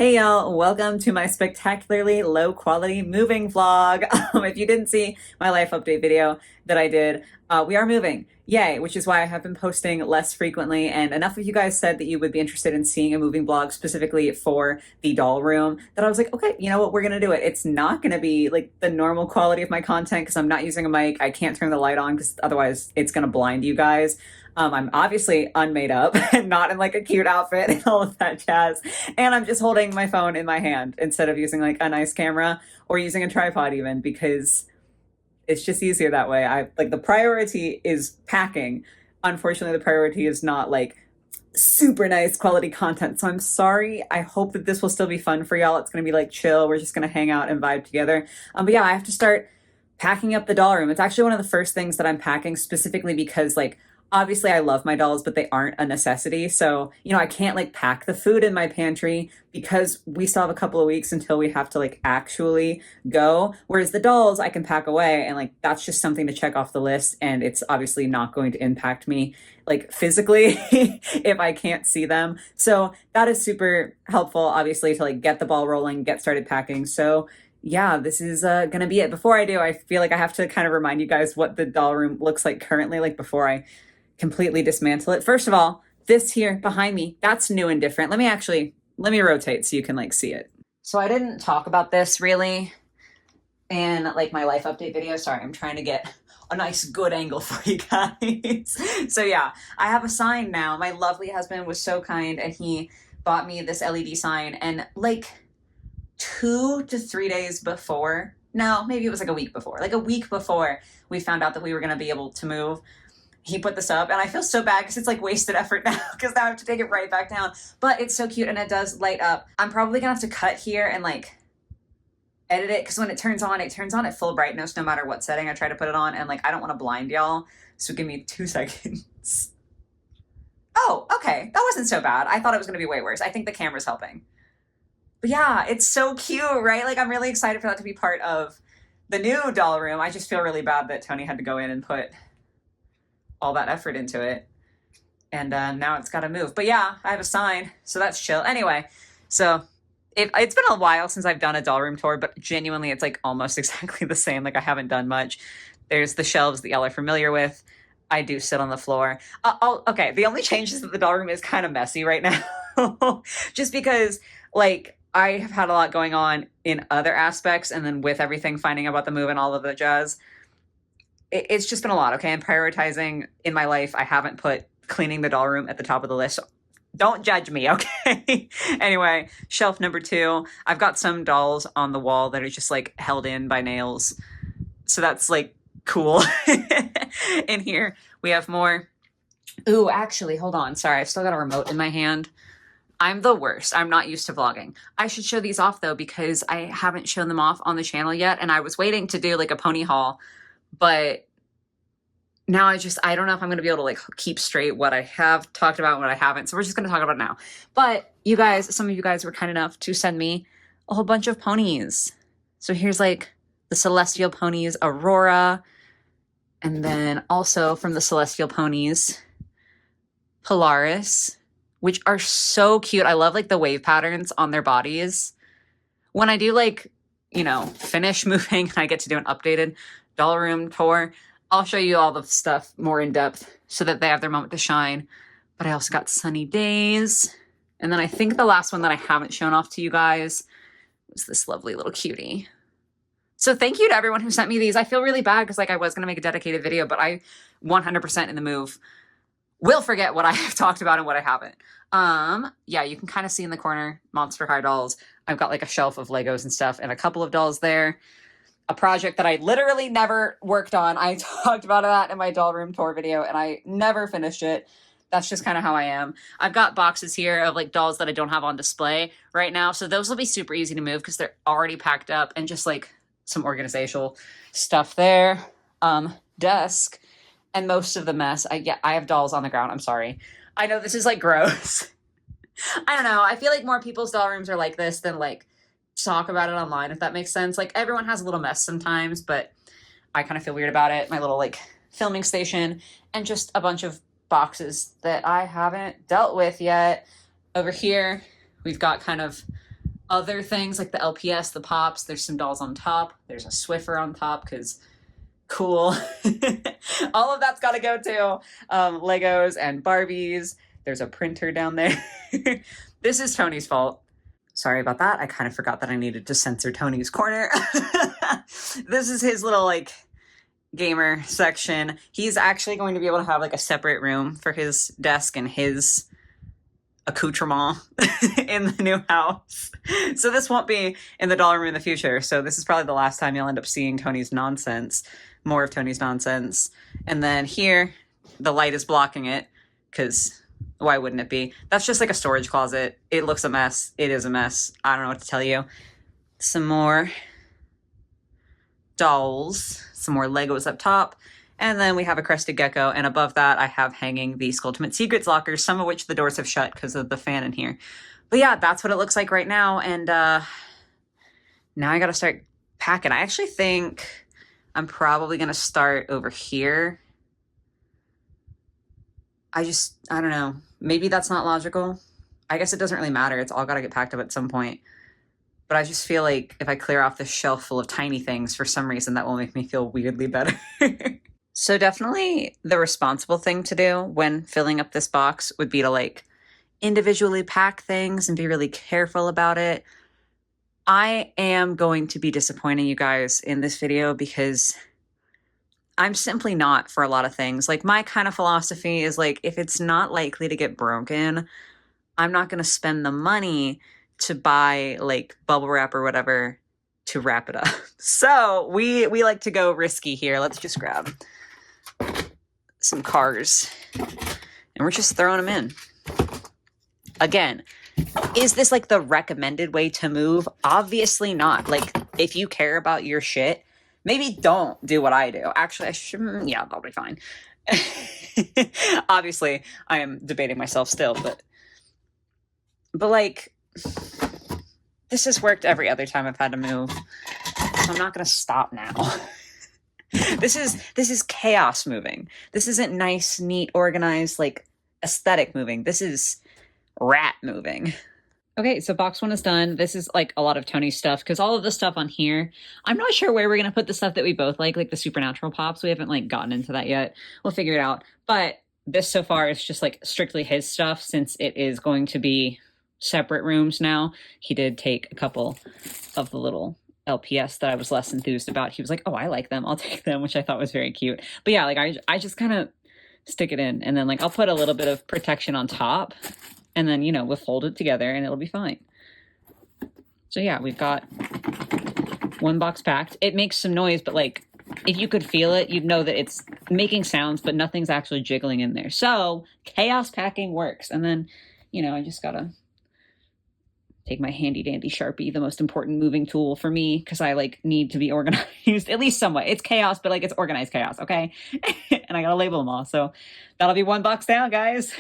Hey y'all, welcome to my spectacularly low quality moving vlog. If you didn't see my life update video that I did, we are moving. Yay, which is why I have been posting less frequently, and enough of you guys said that you would be interested in seeing a moving vlog specifically for the doll room that I was like, okay, you know what, we're gonna do it. It's not gonna be like the normal quality of my content because I'm not using a mic. I can't turn the light on because otherwise it's gonna blind you guys. I'm obviously unmade up and not in like a cute outfit and all of that jazz. And I'm just holding my phone in my hand instead of using like a nice camera or using a tripod even because it's just easier that way. I like the priority is packing. Unfortunately, the priority is not like super nice quality content. So I'm sorry. I hope that this will still be fun for y'all. It's going to be like chill. We're just going to hang out and vibe together. But yeah, I have to start packing up the doll room. It's actually one of the first things that I'm packing specifically because like obviously I love my dolls, but they aren't a necessity. So, I can't like pack the food in my pantry because we still have a couple of weeks until we have to like actually go. Whereas the dolls I can pack away and like that's just something to check off the list. And it's obviously not going to impact me like physically if I can't see them. So that is super helpful, obviously, to like get the ball rolling, get started packing. So yeah, this is gonna be it. Before I do, I feel like I have to kind of remind you guys what the doll room looks like currently, like before I completely dismantle it. First of all, this here behind me, that's new and different. Let me rotate so you can like see it. So I didn't talk about this really in like my life update video. Sorry, I'm trying to get a nice good angle for you guys. So yeah, I have a sign now. My lovely husband was so kind and he bought me this LED sign, and like 2 to 3 days before, no, maybe it was like a week before we found out that we were going to be able to move, he put this up, and I feel so bad because it's like wasted effort now because now I have to take it right back down. But it's so cute and it does light up. I'm probably gonna have to cut here and like edit it because when it turns on at full brightness no matter what setting I try to put it on, and like I don't want to blind y'all. So give me 2 seconds. Oh, okay. That wasn't so bad. I thought it was gonna be way worse. I think the camera's helping. But yeah, it's so cute, right? Like I'm really excited for that to be part of the new doll room. I just feel really bad that Tony had to go in and put all that effort into it, and now it's got to move. But yeah, I have a sign, so that's chill. Anyway, so it's been a while since I've done a doll room tour, but genuinely it's like almost exactly the same. Like I haven't done much. There's the shelves that y'all are familiar with. I do sit on the floor. Okay, the only change is that the doll room is kind of messy right now just because like I have had a lot going on in other aspects, and then with everything, finding out about the move and all of the jazz, it's just been a lot, okay? I'm prioritizing in my life. I haven't put cleaning the doll room at the top of the list. So don't judge me, okay? Anyway, shelf number 2. I've got some dolls on the wall that are just like held in by nails. So that's like cool. In here, we have more. Ooh, actually, hold on. Sorry, I've still got a remote in my hand. I'm the worst. I'm not used to vlogging. I should show these off though because I haven't shown them off on the channel yet. And I was waiting to do like a pony haul, but now I don't know if I'm going to be able to like keep straight what I have talked about and what I haven't. So we're just going to talk about it now. But you guys, some of you guys were kind enough to send me a whole bunch of ponies. So here's like the Celestial Ponies, Aurora. And then also from the Celestial Ponies, Polaris, which are so cute. I love like the wave patterns on their bodies. When I do like, finish moving, I get to do an updated doll room tour. I'll show you all the stuff more in depth so that they have their moment to shine. But I also got Sunny Days. And then I think the last one that I haven't shown off to you guys was this lovely little cutie. So thank you to everyone who sent me these. I feel really bad because like I was going to make a dedicated video, but I 100% in the move will forget what I have talked about and what I haven't. Yeah, you can kind of see in the corner, Monster High dolls. I've got like a shelf of Legos and stuff and a couple of dolls there. A project that I literally never worked on. I talked about that in my doll room tour video and I never finished it. That's just kind of how I am. I've got boxes here of like dolls that I don't have on display right now. So those will be super easy to move because they're already packed up, and just like some organizational stuff there. Desk and most of the mess. I have dolls on the ground. I'm sorry. I know this is like gross. I don't know. I feel like more people's doll rooms are like this than like talk about it online, if that makes sense. Like everyone has a little mess sometimes, but I kind of feel weird about it. My little like filming station and just a bunch of boxes that I haven't dealt with yet. Over here, we've got kind of other things like the LPS, the Pops. There's some dolls on top. There's a Swiffer on top because cool. All of that's got to go too. Legos and Barbies. There's a printer down there. This is Tony's fault. Sorry about that. I kind of forgot that I needed to censor Tony's corner. This is his little like gamer section. He's actually going to be able to have like a separate room for his desk and his accoutrement in the new house. So this won't be in the doll room in the future. So this is probably the last time you'll end up seeing Tony's nonsense. More of Tony's nonsense. And then here, the light is blocking it because why wouldn't it be? That's just like a storage closet. It looks a mess. It is a mess. I don't know what to tell you. Some more dolls, some more Legos up top. And then we have a crested gecko. And above that, I have hanging the Skulltimate Secrets lockers, some of which the doors have shut because of the fan in here. But yeah, that's what it looks like right now. And now I got to start packing. I actually think I'm probably going to start over here. I don't know. Maybe that's not logical. I guess it doesn't really matter. It's all got to get packed up at some point. But I just feel like if I clear off this shelf full of tiny things, for some reason, that will make me feel weirdly better. So definitely the responsible thing to do when filling up this box would be to like individually pack things and be really careful about it. I am going to be disappointing you guys in this video because I'm simply not for a lot of things. Like my kind of philosophy is like, if it's not likely to get broken, I'm not going to spend the money to buy like bubble wrap or whatever to wrap it up. So we like to go risky here. Let's just grab some cars and we're just throwing them in. Again, is this like the recommended way to move? Obviously not. Like if you care about your shit, maybe don't do what I do. Actually, I should, yeah, that'll be fine. Obviously, I am debating myself still, but like, this has worked every other time I've had to move. So I'm not going to stop now. This is chaos moving. This isn't nice, neat, organized, like aesthetic moving. This is rat moving. Okay, so box one is done. This is like a lot of Tony's stuff because all of the stuff on here, I'm not sure where we're going to put the stuff that we both like the Supernatural Pops. We haven't like gotten into that yet. We'll figure it out. But this so far is just like strictly his stuff since it is going to be separate rooms now. He did take a couple of the little LPS that I was less enthused about. He was like, oh, I like them. I'll take them, which I thought was very cute. But yeah, like I just kind of stick it in and then like I'll put a little bit of protection on top. And then, you know, we'll fold it together and it'll be fine. So yeah, we've got one box packed. It makes some noise, but like, if you could feel it, you'd know that it's making sounds, but nothing's actually jiggling in there. So chaos packing works. And then, you know, I just gotta take my handy dandy Sharpie, the most important moving tool for me, because I like need to be organized, at least somewhat. It's chaos, but like it's organized chaos, okay? And I gotta label them all. So that'll be one box down, guys.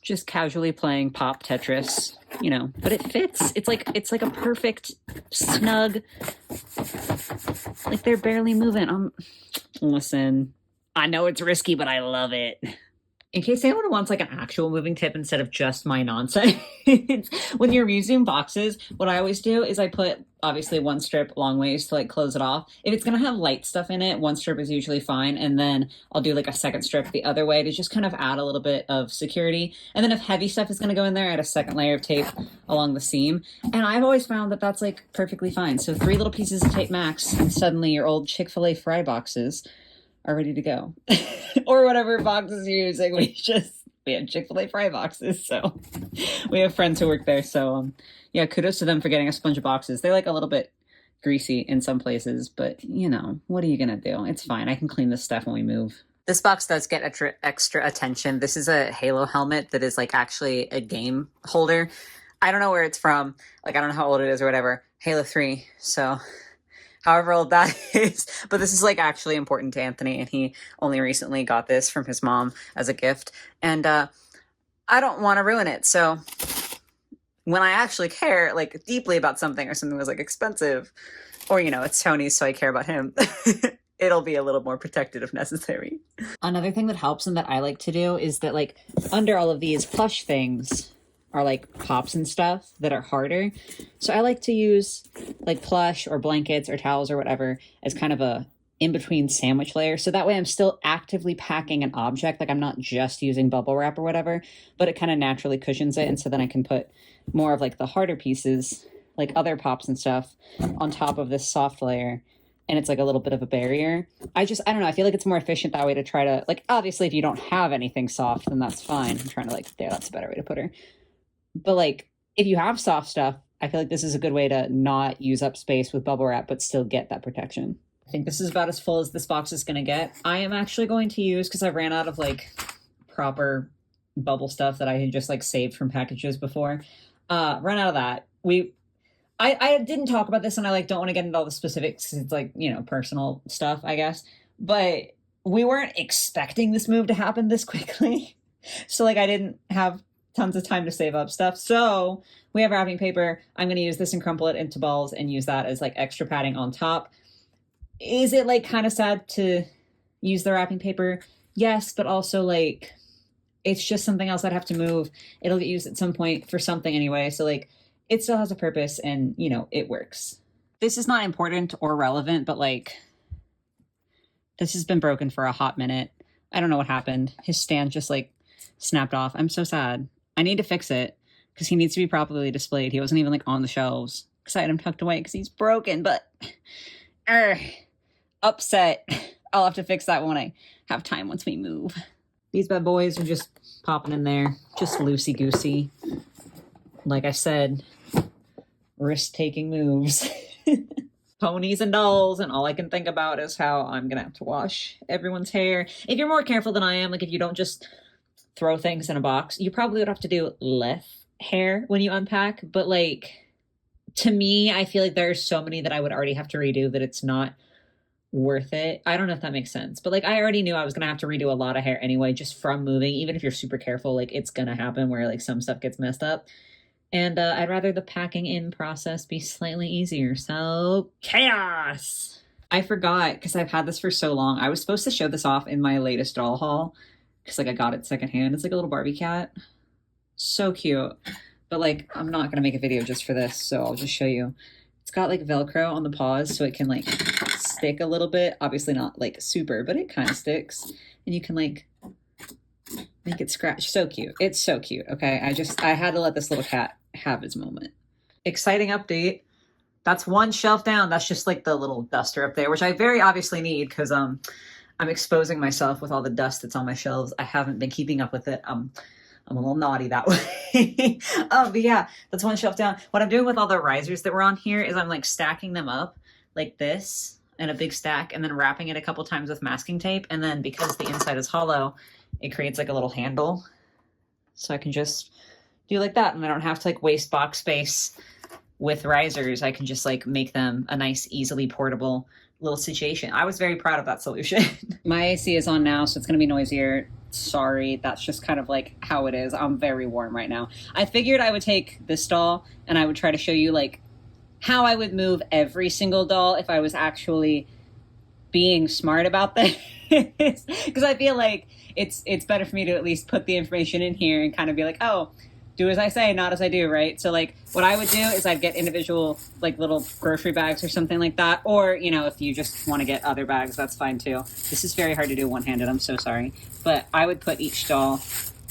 Just casually playing pop Tetris, you know, but it fits. It's like a perfect snug, like they're barely moving. Listen, I know it's risky, but I love it. In case anyone wants like an actual moving tip instead of just my nonsense, when you're reusing boxes, what I always do is I put obviously one strip long ways to like close it off. If it's going to have light stuff in it, one strip is usually fine. And then I'll do like a second strip the other way to just kind of add a little bit of security. And then if heavy stuff is going to go in there, I add a second layer of tape along the seam. And I've always found that that's like perfectly fine. So 3 little pieces of tape max and suddenly your old Chick-fil-A fry boxes are ready to go. Or whatever boxes you're using. We had Chick-fil-A fry boxes, so we have friends who work there. So yeah, kudos to them for getting us a bunch of boxes. They're like a little bit greasy in some places, but you know, what are you gonna do? It's fine. I can clean this stuff when we move. This box does get extra attention. This is a Halo helmet that is like actually a game holder. I don't know where it's from. Like, I don't know how old it is or whatever. Halo 3. So however old that is, but this is like actually important to Anthony, and he only recently got this from his mom as a gift, and I don't want to ruin it. So when I actually care like deeply about something, or something was like expensive, or you know, it's Tony's, so I care about him, it'll be a little more protected if necessary. Another thing that helps and that I like to do is that like under all of these plush things, are like pops and stuff that are harder. So I like to use like plush or blankets or towels or whatever as kind of a in-between sandwich layer. So that way I'm still actively packing an object. Like I'm not just using bubble wrap or whatever, but it kind of naturally cushions it. And so then I can put more of like the harder pieces, like other pops and stuff, on top of this soft layer. And it's like a little bit of a barrier. I don't know. I feel like it's more efficient that way to try to, like, obviously if you don't have anything soft, then that's fine. I'm trying to like, there, that's a better way to put her. But like, if you have soft stuff, I feel like this is a good way to not use up space with bubble wrap, but still get that protection. I think this is about as full as this box is going to get. I am actually going to use, because I ran out of like proper bubble stuff that I had just like saved from packages before. Run out of that. I didn't talk about this, and I like don't want to get into all the specifics. It's like, you know, personal stuff, I guess. But we weren't expecting this move to happen this quickly. So like I didn't have tons of time to save up stuff. So we have wrapping paper. I'm going to use this and crumple it into balls and use that as like extra padding on top. Is it like kind of sad to use the wrapping paper? Yes, but also like it's just something else I'd have to move. It'll get used at some point for something anyway. So like it still has a purpose and, you know, it works. This is not important or relevant, but like this has been broken for a hot minute. I don't know what happened. His stand just like snapped off. I'm so sad. I need to fix it because he needs to be properly displayed. He wasn't even like on the shelves because I had him tucked away because he's broken, but upset. I'll have to fix that when I have time once we move. These bad boys are just popping in there, just loosey-goosey. Like I said, risk-taking moves. Ponies and dolls, and all I can think about is how I'm gonna have to wash everyone's hair. If you're more careful than I am, like if you don't just throw things in a box, you probably would have to do less hair when you unpack, but like to me, I feel like there's so many that I would already have to redo that it's not worth it. I don't know if that makes sense, but like I already knew I was gonna have to redo a lot of hair anyway, just from moving. Even if you're super careful, like it's gonna happen where like some stuff gets messed up. And I'd rather the packing in process be slightly easier. So chaos! I forgot, because I've had this for so long. I was supposed to show this off in my latest doll haul, because like I got it secondhand. It's like a little Barbie cat. So cute. But like, I'm not going to make a video just for this, so I'll just show you. It's got like Velcro on the paws, so it can like stick a little bit. Obviously not like super, but it kind of sticks. And you can like make it scratch. So cute. It's so cute. Okay. I had to let this little cat have his moment. Exciting update. That's one shelf down. That's just like the little duster up there, which I very obviously need because I'm exposing myself with all the dust that's on my shelves. I haven't been keeping up with it. I'm a little naughty that way. But yeah, that's one shelf down. What I'm doing with all the risers that were on here is I'm like stacking them up like this in a big stack and then wrapping it a couple times with masking tape. And then because the inside is hollow, it creates like a little handle. So I can just do like that. And I don't have to like waste box space with risers. I can just like make them a nice, easily portable little situation. I was very proud of that solution. My AC is on now, so it's going to be noisier. Sorry, that's just kind of like how it is. I'm very warm right now. I figured I would take this doll and I would try to show you like how I would move every single doll if I was actually being smart about this. Because I feel like it's better for me to at least put the information in here and kind of be like, oh, do as I say, not as I do, right? So like what I would do is I'd get individual like little grocery bags or something like that. Or, you know, if you just want to get other bags, that's fine too. This is very hard to do one-handed. I'm so sorry. But I would put each doll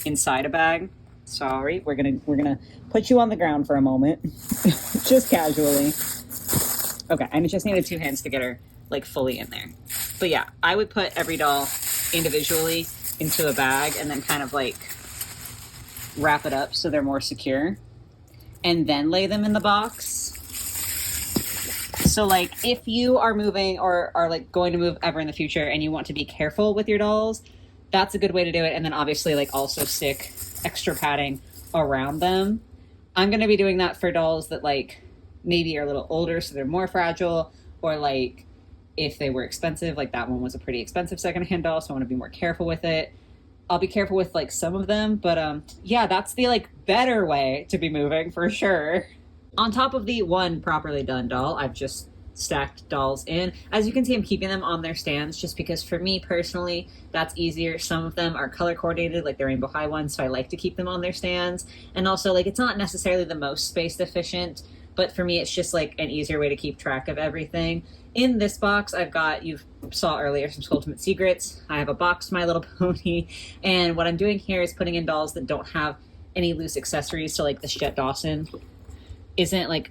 inside a bag. Sorry, we're gonna put you on the ground for a moment. Just casually. Okay, I just needed two hands to get her like fully in there. But yeah, I would put every doll individually into a bag and then kind of like wrap it up so they're more secure and then lay them in the box. So like if you are moving or are like going to move ever in the future and you want to be careful with your dolls, that's a good way to do it. And then obviously like also stick extra padding around them. I'm going to be doing that for dolls that like maybe are a little older so they're more fragile, or like if they were expensive, like that one was a pretty expensive secondhand doll, so I want to be more careful with it. I'll be careful with like some of them, but yeah, that's the like better way to be moving for sure. On top of the one properly done doll, I've just stacked dolls in. As you can see, I'm keeping them on their stands just because for me personally, that's easier. Some of them are color coordinated, like the Rainbow High ones, so I like to keep them on their stands. And also, like, it's not necessarily the most space efficient, but for me, it's just like an easier way to keep track of everything. In this box, I've got, you saw earlier, some Skulltimate Secrets. I have a box My Little Pony, and what I'm doing here is putting in dolls that don't have any loose accessories. So like the Jet Dawson isn't like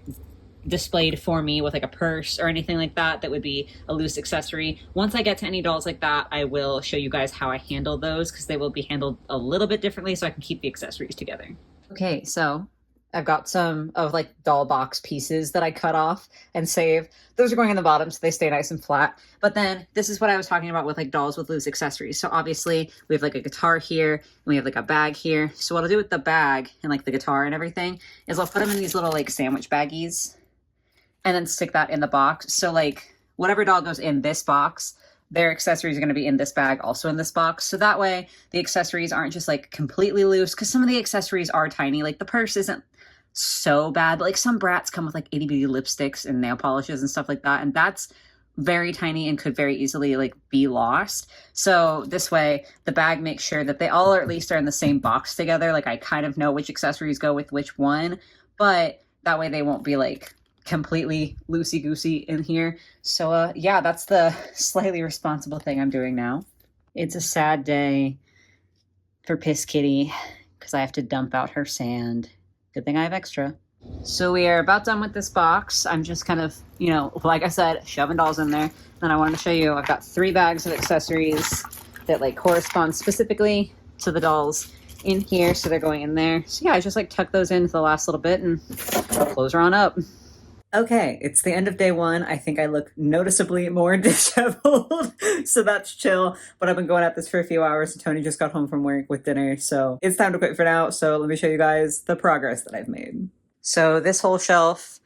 displayed for me with like a purse or anything like that that would be a loose accessory. Once I get to any dolls like that, I will show you guys how I handle those because they will be handled a little bit differently so I can keep the accessories together. Okay, so I've got some of like doll box pieces that I cut off and saved. Those are going in the bottom so they stay nice and flat. But then this is what I was talking about with like dolls with loose accessories. So obviously we have like a guitar here and we have like a bag here. So what I'll do with the bag and like the guitar and everything is I'll put them in these little like sandwich baggies and then stick that in the box. So like whatever doll goes in this box, their accessories are going to be in this bag, also in this box. So that way the accessories aren't just like completely loose because some of the accessories are tiny. Like the purse isn't so bad, but like some brats come with like itty bitty lipsticks and nail polishes and stuff like that. And that's very tiny and could very easily like be lost. So this way the bag makes sure that they all at least are in the same box together. Like I kind of know which accessories go with which one, but that way they won't be like completely loosey-goosey in here. So yeah, that's the slightly responsible thing I'm doing now. It's a sad day for Piss Kitty because I have to dump out her sand. Good thing I have extra. So we are about done with this box. I'm just kind of, you know, like I said, shoving dolls in there. Then I wanted to show you, I've got 3 bags of accessories that like correspond specifically to the dolls in here. So they're going in there. So yeah, I just like tuck those in for the last little bit and close her on up. Okay, it's the end of day 1. I think I look noticeably more disheveled, so that's chill. But I've been going at this for a few hours, and Tony just got home from work with dinner, so it's time to quit for now. So let me show you guys the progress that I've made. So this whole shelf,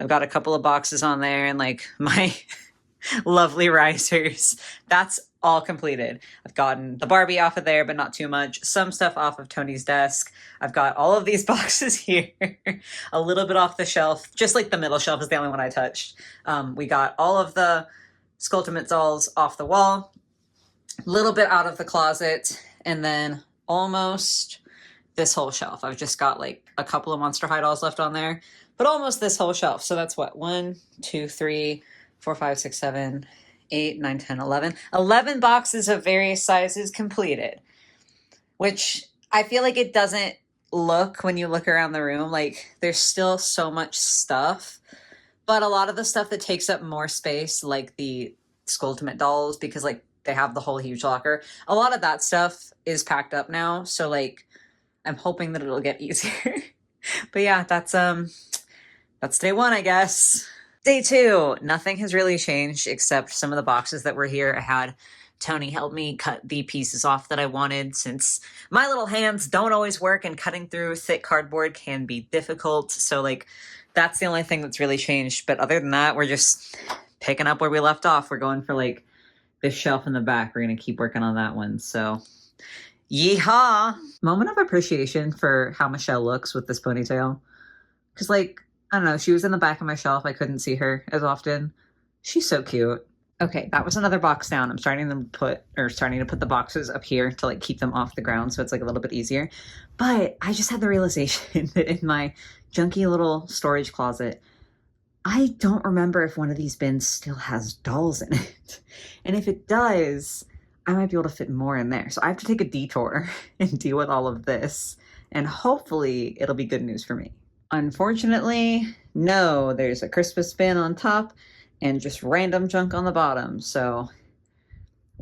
I've got a couple of boxes on there, and like my lovely risers. That's all completed. I've gotten the Barbie off of there, but not too much. Some stuff off of Tony's desk. I've got all of these boxes here, a little bit off the shelf. Just like the middle shelf is the only one I touched. We got all of the Skulltimate dolls off the wall, a little bit out of the closet, and then almost this whole shelf. I've just got like a couple of Monster High dolls left on there, but almost this whole shelf. So that's what, 1, 2, 3, 4, 5, 6, 7, 8, 9, 10, 11. 11 boxes of various sizes completed, which I feel like it doesn't look when you look around the room. Like there's still so much stuff, but a lot of the stuff that takes up more space, like the Skulltimate dolls, because like they have the whole huge locker, a lot of that stuff is packed up now. So like I'm hoping that it'll get easier. But yeah, that's day 1, I guess. Day 2, nothing has really changed except some of the boxes that were here. I had Tony help me cut the pieces off that I wanted since my little hands don't always work and cutting through thick cardboard can be difficult. So like that's the only thing that's really changed. But other than that, we're just picking up where we left off. We're going for like this shelf in the back. We're going to keep working on that one. So yeehaw! Moment of appreciation for how Michelle looks with this ponytail. Because like, I don't know, she was in the back of my shelf. I couldn't see her as often. She's so cute. Okay, that was another box down. I'm starting to put the boxes up here to like keep them off the ground so it's like a little bit easier. But I just had the realization that in my junky little storage closet, I don't remember if one of these bins still has dolls in it. And if it does, I might be able to fit more in there. So I have to take a detour and deal with all of this. And hopefully it'll be good news for me. Unfortunately, no, there's a Christmas bin on top and just random junk on the bottom. So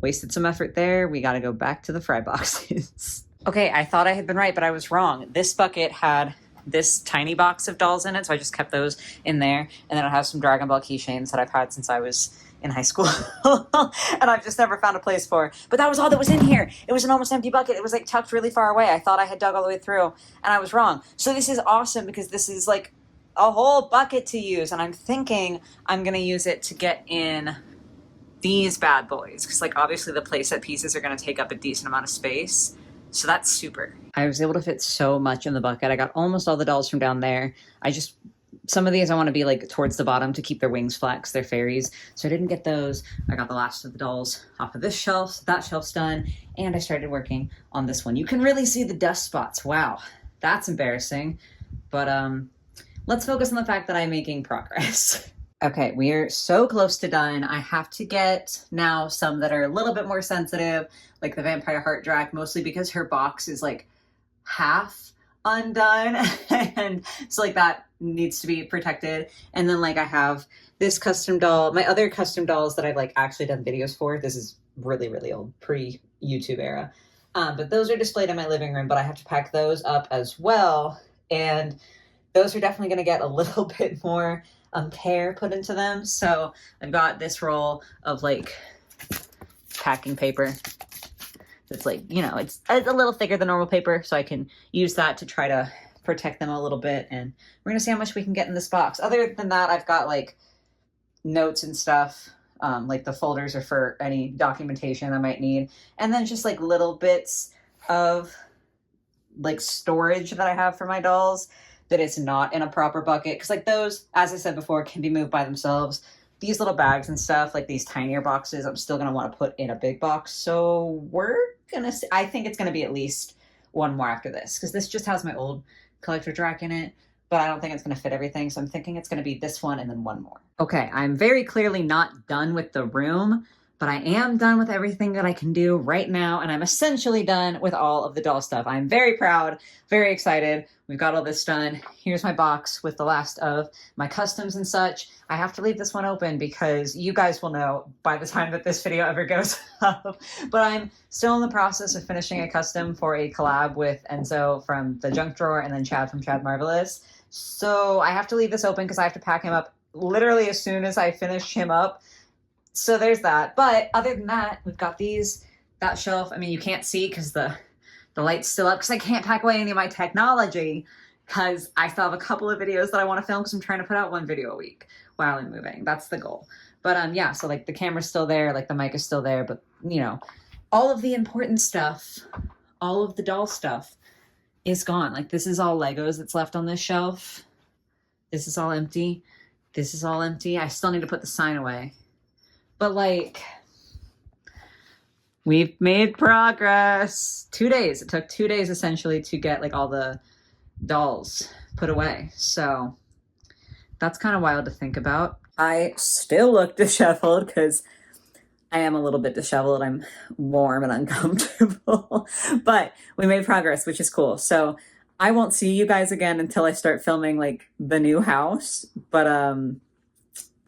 wasted some effort there. We got to go back to the fry boxes. Okay, I thought I had been right, but I was wrong. This bucket had this tiny box of dolls in it, so I just kept those in there. And then I have some Dragon Ball keychains that I've had since I was in high school and I've just never found a place for. But that was all that was in here. It was an almost empty bucket. It was like tucked really far away. I thought I had dug all the way through and I was wrong. So this is awesome because this is like a whole bucket to use, and I'm thinking I'm gonna use it to get in these bad boys because like obviously the playset pieces are gonna take up a decent amount of space. So that's super. I was able to fit so much in the bucket. I got almost all the dolls from down there. I just Some of these I want to be like towards the bottom to keep their wings flat because they're fairies. So I didn't get those. I got the last of the dolls off of this shelf. So that shelf's done. And I started working on this one. You can really see the dust spots. Wow, that's embarrassing. But let's focus on the fact that I'm making progress. Okay, we are so close to done. I have to get now some that are a little bit more sensitive, like the Vampire Heart Drac, mostly because her box is like half undone. And so like that needs to be protected. And then like I have this custom doll, my other custom dolls that I've like actually done videos for. This is really, really old, pre-YouTube era. But those are displayed in my living room, but I have to pack those up as well. And those are definitely going to get a little bit more care put into them. So I've got this roll of like packing paper. It's like, you know, it's a little thicker than normal paper. So I can use that to try to protect them a little bit. And we're going to see how much we can get in this box. Other than that, I've got like notes and stuff. Like the folders are for any documentation I might need. And then just like little bits of like storage that I have for my dolls that it's not in a proper bucket. Because like those, as I said before, can be moved by themselves. These little bags and stuff, like these tinier boxes, I'm still going to want to put in a big box. So we're going to, I think it's going to be at least one more after this. Because this just has my old collector drac in it. But I don't think it's going to fit everything. So I'm thinking it's going to be this one and then one more. Okay, I'm very clearly not done with the room. But I am done with everything that I can do right now, and I'm essentially done with all of the doll stuff. I'm very proud, very excited. We've got all this done. Here's my box with the last of my customs and such. I have to leave this one open because you guys will know by the time that this video ever goes up. But I'm still in the process of finishing a custom for a collab with Enzo from the Junk Drawer and then Chad from Chad Marvelous. So I have to leave this open because I have to pack him up literally as soon as I finish him up. So there's that. But other than that, we've got these, that shelf. I mean, you can't see because the light's still up because I can't pack away any of my technology because I still have a couple of videos that I want to film because I'm trying to put out one video a week while I'm moving. That's the goal. But yeah, so like the camera's still there, like the mic is still there, but you know, all of the important stuff, all of the doll stuff is gone. Like this is all Legos that's left on this shelf. This is all empty. This is all empty. I still need to put the sign away. But like, we've made progress. 2 days. It took 2 days essentially to get like all the dolls put away. So that's kind of wild to think about. I still look disheveled because I am a little bit disheveled. I'm warm and uncomfortable. But we made progress, which is cool. So I won't see you guys again until I start filming like the new house. But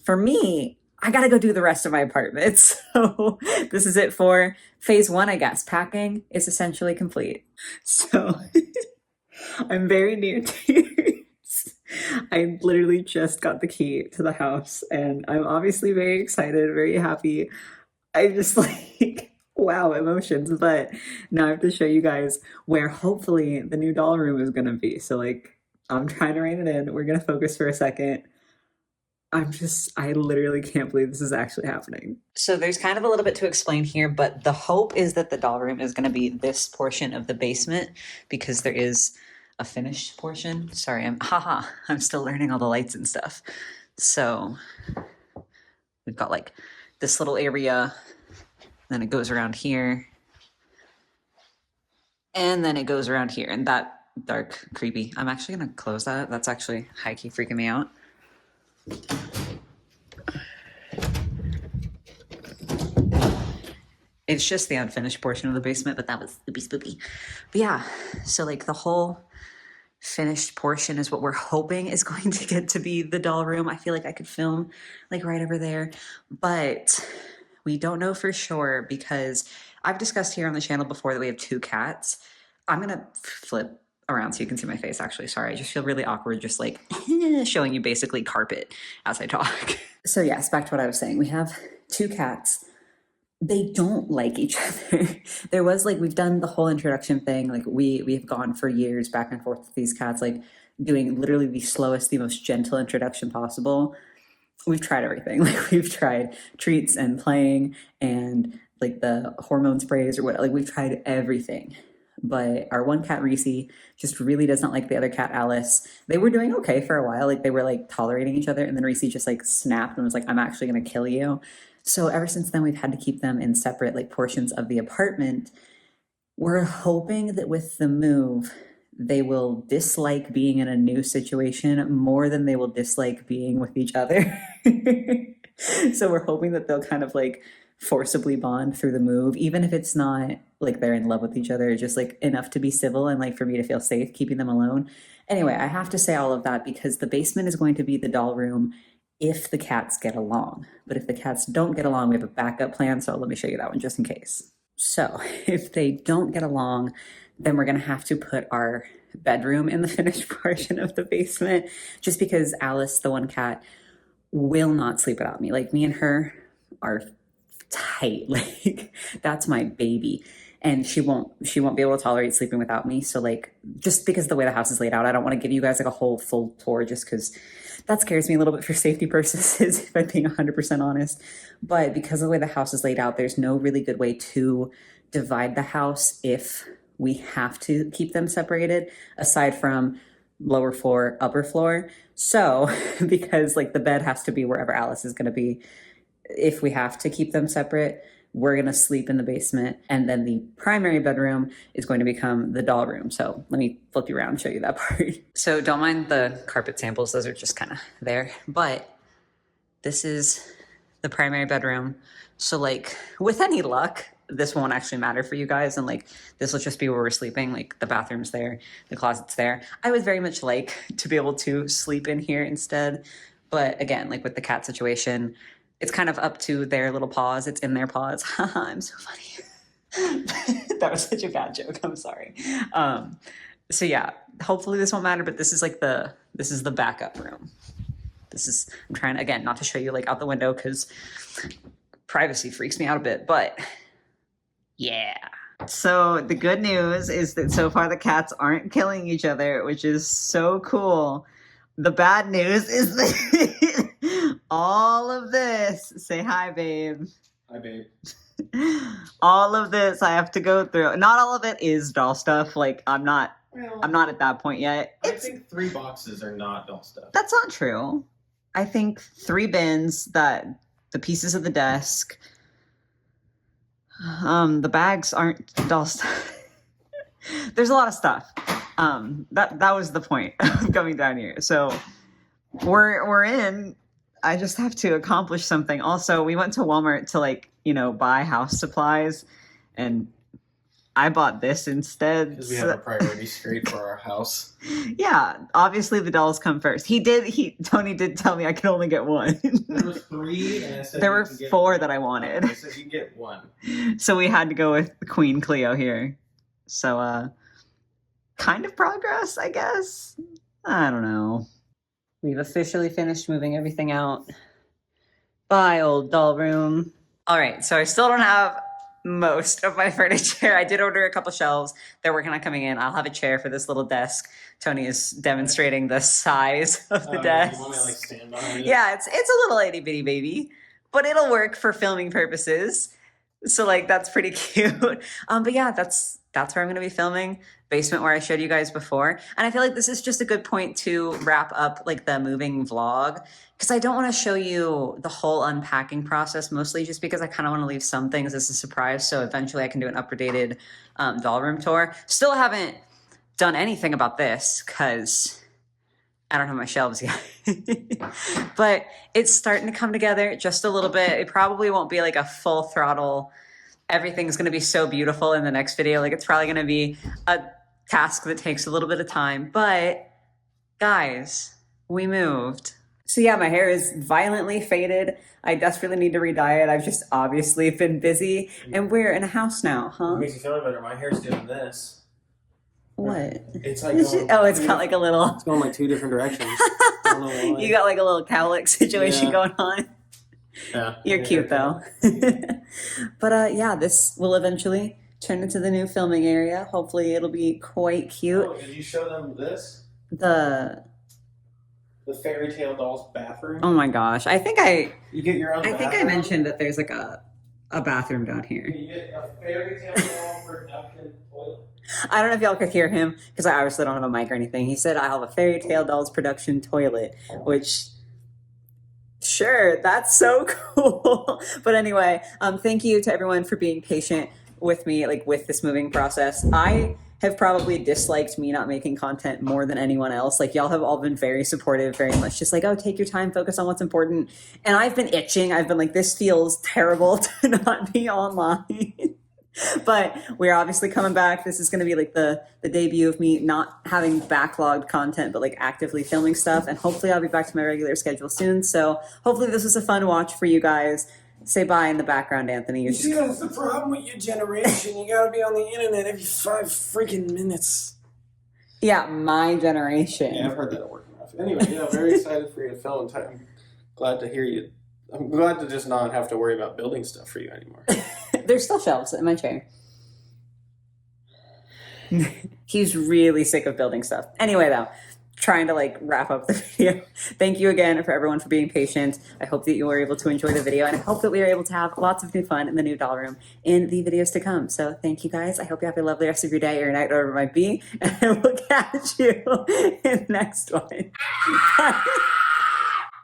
for me, I gotta go do the rest of my apartment. So this is it for phase one, I guess. Packing is essentially complete. So I'm very near tears. I literally just got the key to the house and I'm obviously very excited, very happy. I just like, wow, emotions. But now I have to show you guys where hopefully the new doll room is gonna be. So like, I'm trying to rein it in. We're gonna focus for a second. I literally can't believe this is actually happening. So there's kind of a little bit to explain here, but the hope is that the doll room is going to be this portion of the basement because there is a finished portion. Sorry, I'm still learning all the lights and stuff. So we've got like this little area, then it goes around here, and then it goes around here, and that dark, creepy. I'm actually going to close that. That's actually high-key freaking me out. It's just the unfinished portion of the basement, but that was spooky. But yeah, so like the whole finished portion is what we're hoping is going to get to be the doll room. I feel like I could film like right over there, but we don't know for sure because I've discussed here on the channel before that we have 2 cats. I'm gonna flip around so you can see my face actually. Sorry, I just feel really awkward just like showing you basically carpet as I talk. So yes, back to what I was saying. We have 2 cats. They don't like each other. There was like, we've done the whole introduction thing. Like we've gone for years back and forth with these cats, like doing literally the slowest, the most gentle introduction possible. We've tried everything. Like we've tried treats and playing and like the hormone sprays or what, like we've tried everything. but our one cat, Reese, just really does not like the other cat, Alice. They were doing okay for a while. Like they were like tolerating each other. And then Reese just like snapped and was like, I'm actually going to kill you. So ever since then, we've had to keep them in separate like portions of the apartment. We're hoping that with the move, they will dislike being in a new situation more than they will dislike being with each other. So we're hoping that they'll kind of like forcibly bond through the move, even if it's not like they're in love with each other, just like enough to be civil and like for me to feel safe keeping them alone. Anyway, I have to say all of that because the basement is going to be the doll room if the cats get along. But if the cats don't get along, we have a backup plan. So let me show you that one just in case. So if they don't get along, then we're going to have to put our bedroom in the finished portion of the basement just because Alice, the one cat, will not sleep without me. Like me and her are tight. Like that's my baby. And she won't be able to tolerate sleeping without me. So like, just because of the way the house is laid out, I don't want to give you guys like a whole full tour just because that scares me a little bit for safety purposes, if I'm being 100% honest. But because of the way the house is laid out, there's no really good way to divide the house if we have to keep them separated, aside from lower floor, upper floor. So because like the bed has to be wherever Alice is going to be, if we have to keep them separate, we're going to sleep in the basement. And then the primary bedroom is going to become the doll room. So let me flip you around and show you that part. So don't mind the carpet samples. Those are just kind of there. But this is the primary bedroom. So like with any luck, this won't actually matter for you guys. And like, this will just be where we're sleeping. Like the bathroom's there, the closet's there. I would very much like to be able to sleep in here instead. But again, like with the cat situation, it's kind of up to their little paws. It's in their paws. I'm so funny. That was such a bad joke. I'm sorry. So yeah, hopefully this won't matter, but this is like this is the backup room. I'm trying, again, not to show you like out the window because privacy freaks me out a bit, but yeah. So the good news is that so far the cats aren't killing each other, which is so cool. The bad news is that all of this, say hi, babe. Hi, babe. All of this I have to go through. Not all of it is doll stuff. Like I'm not at that point yet. I think 3 boxes are not doll stuff. That's not true. I think 3 bins, that the pieces of the desk, the bags aren't doll stuff. There's a lot of stuff. That was the point of coming down here. So we're in. I just have to accomplish something. Also, we went to Walmart to like, buy house supplies, and I bought this instead. Because we have a priority straight for our house. Yeah, obviously the dolls come first. Tony did tell me I could only get one. There was 3, and I said there were 4 that I wanted. I said you can get 1. So we had to go with Queen Cleo here. So, kind of progress, I guess. I don't know. We've officially finished moving everything out. Bye, old doll room. All right, so I still don't have most of my furniture. I did order a couple shelves. They're working on coming in. I'll have a chair for this little desk. Tony is demonstrating the size of the desk. You want me to like stand behind it? Yeah, it's a little itty bitty baby, but it'll work for filming purposes. So like that's pretty cute. But yeah, that's where I'm going to be filming. Basement where I showed you guys before. And I feel like this is just a good point to wrap up like the moving vlog, because I don't want to show you the whole unpacking process, mostly just because I kind of want to leave some things as a surprise. So eventually I can do an updated doll room tour. Still haven't done anything about this because I don't have my shelves yet. But it's starting to come together just a little bit. It probably won't be like a full throttle. Everything's going to be so beautiful in the next video. Like it's probably going to be a task that takes a little bit of time, but guys, we moved. So yeah, my hair is violently faded. I desperately need to re-dye it. I've just obviously been busy, and we're in a house now, huh? It makes you feel better. My hair's doing this. What? It's like it's got like a little. It's going like 2 different directions. I don't know why. You got like a little cowlick situation going on. Yeah. You're cute though. But yeah, this will eventually turn into the new filming area. Hopefully it'll be quite cute. Oh, did you show them this? The fairy tale doll's bathroom? Oh my gosh. You get your own bathroom? I think I mentioned that there's like a bathroom down here. You get a fairy tale doll production toilet. I don't know if y'all could hear him because I obviously don't have a mic or anything. He said, I have a Fairy Tale Dolls production toilet, which, sure, that's so cool. But anyway, thank you to everyone for being patient with me, like with this moving process. I have probably disliked me not making content more than anyone else. Like y'all have all been very supportive, very much just like, oh, take your time, focus on what's important. And I've been itching. I've been like, this feels terrible to not be online. But we're obviously coming back. This is going to be like the debut of me not having backlogged content, but like actively filming stuff. And hopefully I'll be back to my regular schedule soon. So hopefully this was a fun watch for you guys. Say bye in the background, Anthony. You see, that's the problem with your generation. You gotta be on the internet every 5 freaking minutes. Yeah, my generation. Yeah, I've heard that at work enough. Anyway, yeah, very excited for you to film. I'm glad to hear you. I'm glad to just not have to worry about building stuff for you anymore. There's still shelves in my chair. He's really sick of building stuff. Anyway, though, trying to like wrap up the video. Thank you again for everyone for being patient. I hope that you were able to enjoy the video, and I hope that we are able to have lots of new fun in the new doll room in the videos to come. So thank you guys. I hope you have a lovely rest of your day or your night, whatever it might be, and I will catch you in the next one. Bye.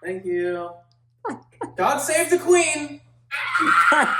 Thank you. God save the Queen! Bye.